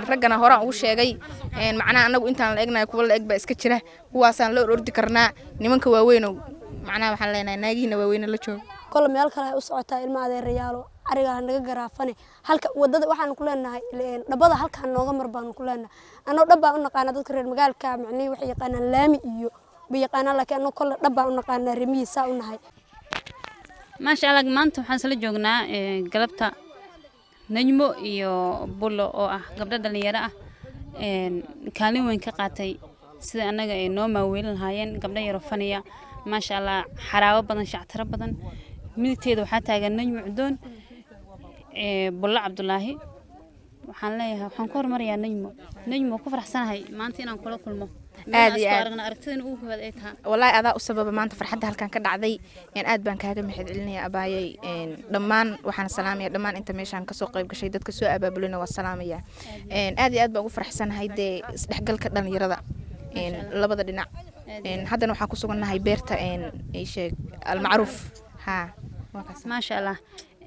ragana horaan ugu sheegay macnaha anagu intaan la egnahay kuwa la eg baa iska jira kuwaasaan la orordi karnaa nimanka waaweyn macnaha waxaan leenahay naagiina waaweyn la joogo kol meel kale ay u socotaa ilma adeerayaalo ariga naga garaafane halka wadada waxaan ku leenahay dhabada halka nooga mar baan ku leenahay anoo dhab baan u naqaana dadka reer magaalka macnii wax yaqaanaan laami iyo biyaqaana laakiin anoo kol dhab baan u naqaana rimiisa u nahay ما شاء الله maanta waxaan sala joognaa galabta najmo iyo bulo oo ah gabdho dhalinyaro ah kaalin weyn ka qaatay sida anaga ay noo maaweelin lahaayeen gabdho yar oo faniya ma sha Allah xaraawo badan shactiro badan midteeda waxa taagan najmo cudoon bulo cabdulaahi waxaan leeyahay waxaan ku hormariyaa najmo ku faraxsanahay maanta inaan kula kulmo aad iyo aad aragtida ugu hubad ay tahay wallahi adaa u sababa maanta farxadda halkan ka dhacday aad baan kaaga mahad celinayaa abaayay dhammaan waxaan salaamayaa dhammaan inta meeshan ka soo qayb gashay dadka soo abaabulina waa salaamayaa aad iyo aad baan ugu faraxsanahay isdhexgalka dhalinyarada labada dhinac haddana waxaan ku sugannahay beerta ay sheeg almacruuf ha ما شاء الله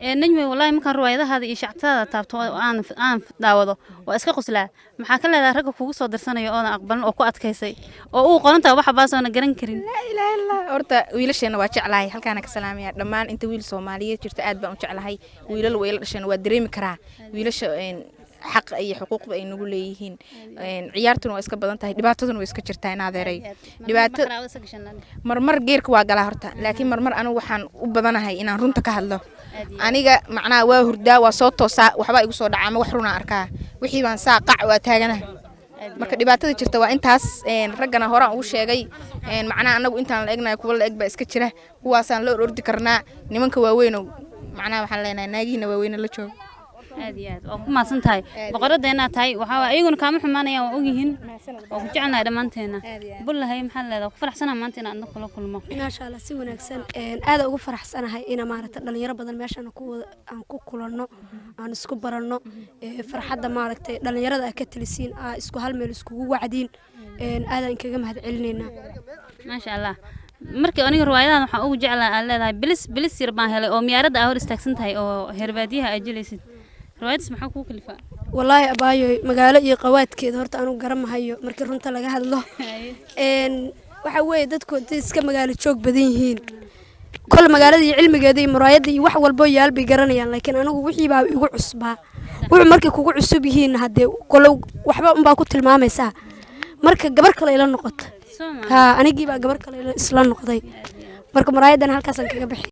نجمي والله ممكن رواية هذه شعتها تابتو أنا داوضو وأسكت قصلا محاكل هذا رجل فوق صدر سنة يوانا أقبلن أو قات كيسي أو قرنت أو بحب أنا جرين كرين لا إله إلا أرتا ويلش أنا واتش على هل كانك سلام يا لما أنت ويل صومالية جرت أدب واتش على هاي ويلش أنا ودريم كرا ويلش حق أي حقوق بأي نقول ليهين عيارتنا وإسكت بدن تهي دبعتنا وإسكت شرتين هذا رأي دبعت مرمر غيرك واجلا هرتا لكن مرمر أنا وحن وبدنا هاي إن رنت كهلا أنا معنا وهردا وصوت وساء وحبا يقصد عام وحرنا أركاه وحي من ساء قع وتاجنا marka dhibaatada jirta waa intaas ragana horaan ugu sheegay macnaha anagu intaan la egnahay kuwa la eg baa iska jira kuwaasaan la orordi karnaa nimanka waaweyn macnaha waxaan leenahay naagiina waaweyn la joogo aad iyo aad oo ku maasan tahay boqoradeena tahay waxa ayaguna kaama xumaanayaan oo ogyihiin oo ku jecelnahay dhamaanteena bullahay maxaa leedahay ku faraxsanahay maanta inaan adna kula kulmo ma sha Allah si wanaagsan aad ugu faraxsanahay in maaragtay dhalinyaro badan meeshan aan ku kulanno aan isku baranno farxadda maaragtay dhalinyarada ka talisiin isku hal meel isku wacdiin aadaan kaga mahad celinayna ma sha Allah markii aniga riwaayadahan waxaan ugu jeclaa leedahay bilis yar baan helay oo miyaarada hor istaagsan tahay oo herbaadiyaha ay jilaysid riwaayadaas maxaa ku kalifa wallahi abaayo magaalo iyo qawaadkeeda horta aanu garamahayo markii runta laga hadlo waxa weeye dadku iska magaalo joog badan yihiin kol magaalada iyo cilmigeeda iyo muraayada iyo wax walbo yaal bay garanayaan laakiin anigu wixii baa igu cusbaa wuxuu markii kugu cusub yihiin hadee kolo waxba un baa ku tilmaamaysaa marka gabar kale ila noqoto ha anigii baa gabar kale isla noqday marka muraayadan halkaas aan kaga baxay